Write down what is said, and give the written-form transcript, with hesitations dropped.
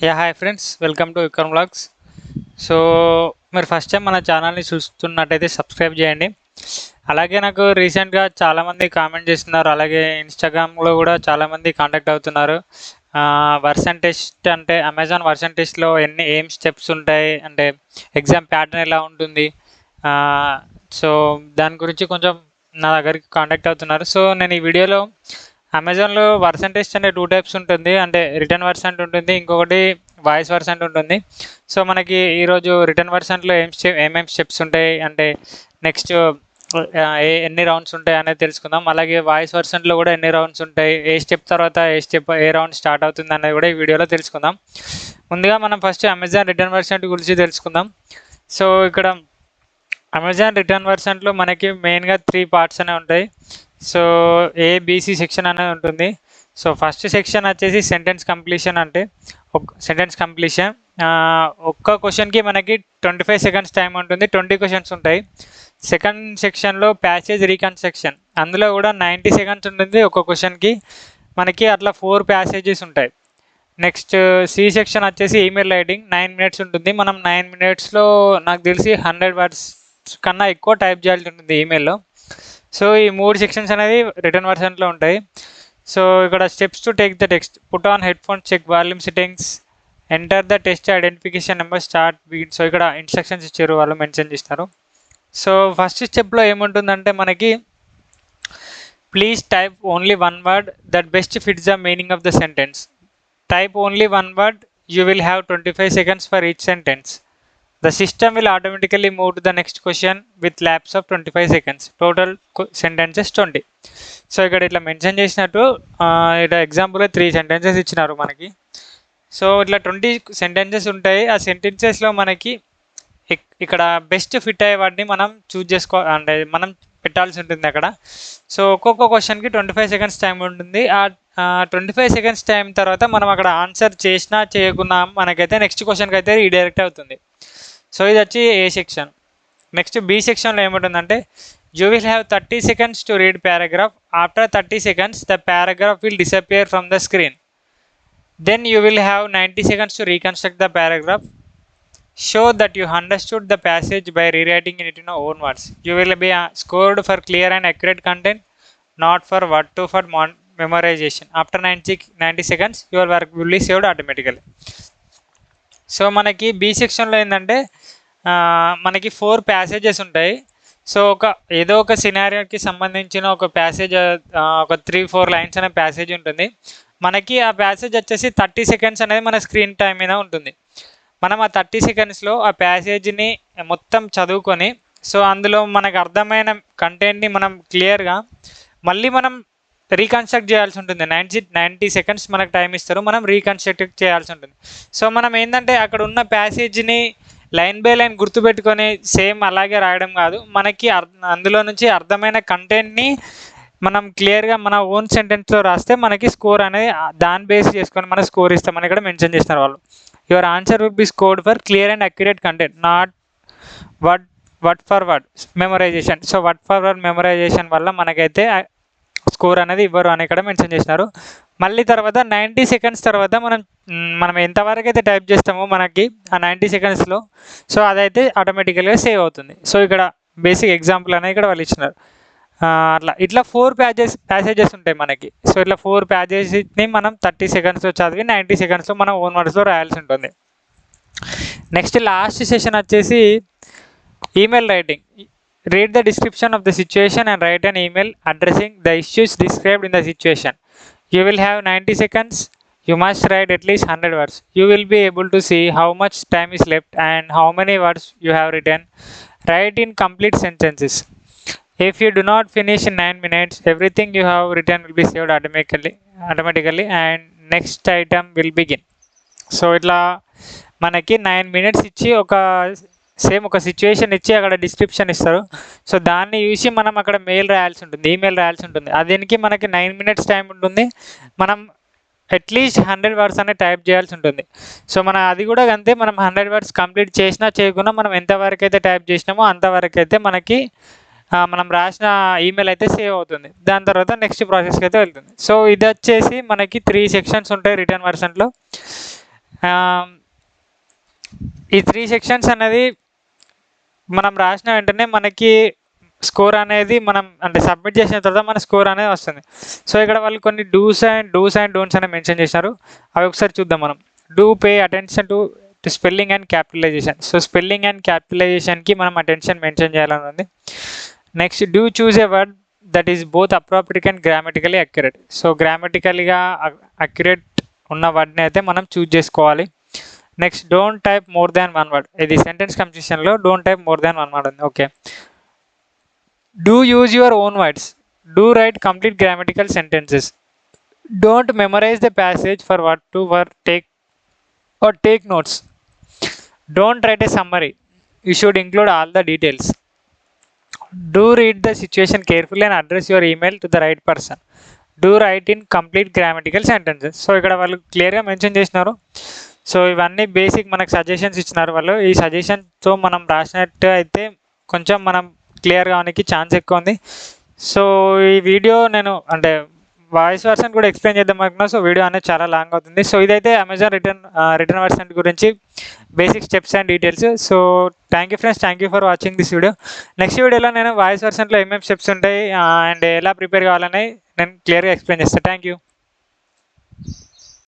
Hi friends, welcome to Vikram vlogs. So మీరు first time మన ఛానల్ని చూస్తున్నట్టయితే సబ్స్క్రైబ్ చేయండి. అలాగే నాకు రీసెంట్గా చాలామంది కామెంట్ చేస్తున్నారు, అలాగే ఇన్స్టాగ్రామ్లో కూడా చాలామంది కాంటాక్ట్ అవుతున్నారు. వర్షన్ టెస్ట్ అంటే అమెజాన్ వర్షన్ టెస్ట్లో ఏం స్టెప్స్ ఉంటాయి, అంటే ఎగ్జామ్ ప్యాటర్న్ ఎలా ఉంటుంది, ఆ, సో దాని గురించి కొంచెం నా దగ్గరికి కాంటాక్ట్ అవుతున్నారు. సో నేను ఈ వీడియోలో అమెజాన్లో వర్షన్ టెస్ట్ అంటే 2 టైప్స్ ఉంటుంది, అంటే రిటర్న్ వర్షన్ ఉంటుంది, ఇంకొకటి వాయిస్ వర్షన్ ఉంటుంది. సో మనకి ఈరోజు రిటర్న్ వర్షన్లో ఏమేమి స్టెప్స్ ఉంటాయి, అంటే నెక్స్ట్ ఎన్ని రౌండ్స్ ఉంటాయి అనేది తెలుసుకుందాం. అలాగే వాయిస్ వర్షన్లో కూడా ఎన్ని రౌండ్స్ ఉంటాయి, ఏ స్టెప్ తర్వాత ఏ రౌండ్ స్టార్ట్ అవుతుంది అనేది కూడా ఈ వీడియోలో తెలుసుకుందాం. ముందుగా మనం ఫస్ట్ అమెజాన్ రిటర్న్ వర్షన్ గురించి తెలుసుకుందాం. సో ఇక్కడ అమెజాన్ రిటర్న్ వర్షన్లో మనకి మెయిన్గా 3 పార్ట్స్ అనేవి ఉంటాయి. సో ఏబిసి సెక్షన్ అనేది ఉంటుంది. సో ఫస్ట్ సెక్షన్ వచ్చేసి సెంటెన్స్ కంప్లీషన్, అంటే సెంటెన్స్ కంప్లీషన్. ఒక్క క్వశ్చన్కి మనకి 25 సెకండ్స్ టైం ఉంటుంది, 20 క్వశ్చన్స్ ఉంటాయి. సెకండ్ సెక్షన్లో ప్యాసేజ్ రీకన్స్ట్రక్షన్, అందులో కూడా 90 సెకండ్స్ ఉంటుంది ఒక్క క్వశ్చన్కి. మనకి అట్లా 4 ప్యాసేజెస్ ఉంటాయి. నెక్స్ట్ సి సెక్షన్ వచ్చేసి ఈమెయిల్ రైటింగ్, 9 మినిట్స్ ఉంటుంది. మనం 9 మినిట్స్లో నాకు తెలిసి 100 వర్డ్స్ కన్నా ఎక్కువ టైప్ చేయాల్సి ఉంటుంది ఈమెయిల్లో. సో ఈ 3 సెక్షన్స్ అనేది రిటర్న్ వర్షన్లో ఉంటాయి. సో ఇక్కడ steps to take the text: put on headphones, check volume settings, enter the test identification number, start begin. So ఇక్కడ ఇన్స్ట్రక్షన్స్ ఇచ్చారు, వాళ్ళు మెన్షన్ చేస్తారు. సో ఫస్ట్ స్టెప్లో ఏముంటుందంటే మనకి please type only one word that best fits the meaning of the sentence. Type only one word. You will have 25 seconds for each sentence. The system will automatically move to the next question with lapse of 25 seconds. Total sentences 20. So ఇక్కడ ఇట్లా mention చేసినట్టు ఇట్లా ఎగ్జాంపుల్గా 3 sentences ఇచ్చినారు మనకి. So ఇట్లా 20 sentences ఉంటాయి. ఆ సెంటెన్సెస్లో మనకి ఇక్కడ బెస్ట్ ఫిట్ అయ్యే వాటిని మనం అంటే మనం పెట్టాల్సి ఉంటుంది అక్కడ. సో ఒక్కొక్క క్వశ్చన్కి 25 సెకండ్స్ టైం ఉంటుంది. ఆ 25 సెకండ్స్ టైం తర్వాత మనం అక్కడ ఆన్సర్ చేసినా చేయకున్నా మనకైతే నెక్స్ట్ క్వశ్చన్కి అయితే రీడైరెక్ట్ అవుతుంది. సో ఇది వచ్చి ఏ సెక్షన్. నెక్స్ట్ బి సెక్షన్లో ఏముంటుందంటే you will have 30 seconds to read paragraph. After 30 seconds the paragraph will disappear from the screen. Then you will have 90 seconds to reconstruct the paragraph. Show that you understood the passage by rewriting it in your own words. You will be scored for clear and accurate content, not for word-to-word memorization. After 90 seconds, your work will be saved automatically. So మనకి B సెక్షన్లో ఏంటంటే మనకి 4 passages ఉంటాయి. So ఏదో ఒక సినారియోకి సంబంధించిన ఒక passage, ఒక 3-4 లైన్స్ అనే ప్యాసేజ్ ఉంటుంది. మనకి ఆ ప్యాసేజ్ వచ్చేసి 30 సెకండ్స్ అనేది మన స్క్రీన్ టైం మీద ఉంటుంది. మనం ఆ 30 సెకండ్స్లో ఆ ప్యాసేజ్ని మొత్తం చదువుకొని, సో అందులో మనకు అర్థమైన కంటెంట్ని మనం క్లియర్గా మళ్ళీ మనం రీకన్స్ట్రక్ట్ చేయాల్సి ఉంటుంది. 90 సెకండ్స్ మనకు టైం ఇస్తారు, మనం రీకన్స్ట్రక్ట్ చేయాల్సి ఉంటుంది. సో మనం ఏంటంటే అక్కడ ఉన్న ప్యాసేజ్ని లైన్ బై లైన్ గుర్తుపెట్టుకొని సేమ్ అలాగే రాయడం కాదు, మనకి అందులో నుంచి అర్థమైన కంటెంట్ని మనం క్లియర్గా మన ఓన్ సెంటెన్స్లో రాస్తే మనకి స్కోర్ అనేది దాన్ని బేస్ చేసుకొని మన స్కోర్ ఇస్తామని ఇక్కడ మెన్షన్ చేస్తున్నారు వాళ్ళు. Your answer will be scored for clear and accurate content, not word for word memorisation. So word for word memorisation వల్ల మనకైతే స్కోర్ అనేది ఇవ్వరు అని ఇక్కడ మెన్షన్ చేసినారు. మళ్ళీ తర్వాత 90 సెకండ్స్ తర్వాత మనం ఎంతవరకు అయితే టైప్ చేస్తామో మనకి ఆ 90 సెకండ్స్లో, సో అదైతే ఆటోమేటికల్గా సేవ్ అవుతుంది. సో ఇక్కడ బేసిక్ ఎగ్జాంపుల్ అనేది ఇక్కడ వాళ్ళు ఇచ్చినారు. ఇట్లా 4 ప్యాసేజెస్ ఉంటాయి మనకి. సో ఇట్లా 4 ప్యాసేజెస్ని మనం 30 సెకండ్స్లో చదివి 90 సెకండ్స్లో మనం ఓన్ వర్డ్స్లో రాయాల్సి ఉంటుంది. నెక్స్ట్ లాస్ట్ సెషన్ వచ్చేసి email writing. Read the description of the situation and write an email addressing the issues described in the situation. You will have 90 seconds. You must write at least 100 words. You will be able to see how much time is left and how many words you have written. Write in complete sentences. If you do not finish in 9 minutes, everything you have written will be saved automatically and next item will begin. So ఇట్లా మనకి 9 minutes ఇచ్చి ఒక situation ఇచ్చి అక్కడ description ఇస్తారు. So దాన్ని చూసి మనం అక్కడ ఈమెయిల్ రాయాల్సి ఉంటుంది. దీనికి మనకి 9 minutes టైం ఉంటుంది. మనం అట్లీస్ట్ 100 words అనేది టైప్ చేయాల్సి ఉంటుంది. సో అది కూడా అంతే, మనం 100 words కంప్లీట్ చేసినా చేయకుండా మనం ఎంతవరకు అయితే టైప్ చేసినామో అంతవరకు అయితే మనకి మనం రాసిన ఈమెయిల్ అయితే సేవ్ అవుతుంది. దాని తర్వాత నెక్స్ట్ ప్రాసెస్కి అయితే వెళ్తుంది. సో ఇది వచ్చేసి మనకి 3 సెక్షన్స్ ఉంటాయి రిటర్న్ వర్షన్లో. ఈ 3 సెక్షన్స్ అనేది మనం రాసిన వెంటనే మనకి స్కోర్ అనేది మనం అంటే సబ్మిట్ చేసిన తర్వాత మన స్కోర్ అనేది వస్తుంది. సో ఇక్కడ వాళ్ళు కొన్ని డూస్ అండ్ డోంట్స్ అని మెన్షన్ చేశారు. అవి ఒకసారి చూద్దాం మనం. Do pay attention to spelling and capitalisation. So spelling and క్యాపిటలైజేషన్కి మనం అటెన్షన్ మెన్షన్ చేయాలని ఉంది. Next do choose a word that is both appropriate and grammatically accurate. So గ్రామటికల్గా అక్యురేట్ ఉన్న వర్డ్ని అయితే మనం చూజ్ చేసుకోవాలి. Next don't type more than 1 word. ఇది సెంటెన్స్ కంప్లీషన్లో don't type more than 1 word ఉంది. Okay. Do use your own words. Do write complete grammatical sentences. Don't memorize the passage for word to word take notes. Don't write a summary. You should include all the details. Do read the situation carefully and address your email to the right person. Do write in complete grammatical sentences. So ఇక్కడ వాళ్ళు క్లియర్గా mention చేసినారు. So ఇవన్నీ basic మనకు suggestions ఇచ్చినారు వాళ్ళు. ఈ సజెషన్తో మనం రాసినట్టు అయితే కొంచెం మనం క్లియర్ కావడానికి ఛాన్స్ ఎక్కువ ఉంది. సో ఈ వీడియో నేను అంటే వాయిస్ వర్షన్ కూడా ఎక్స్ప్లెయిన్ చేద్దాం అనుకున్నా. సో వీడియో అనేది చాలా లాంగ్ అవుతుంది. సో ఇదైతే అమెజాన్ రిటర్న్ వర్షన్ గురించి basic steps and details. So thank you friends, thank you for watching this video. Next వీడియోలో నేను వాయిస్ వర్షన్లో ఏమేమి స్టెప్స్ ఉంటాయి అండ్ ఎలా ప్రిపేర్ కావాలని నేను క్లియర్గా ఎక్స్ప్లెయిన్ చేస్తాను. Thank you.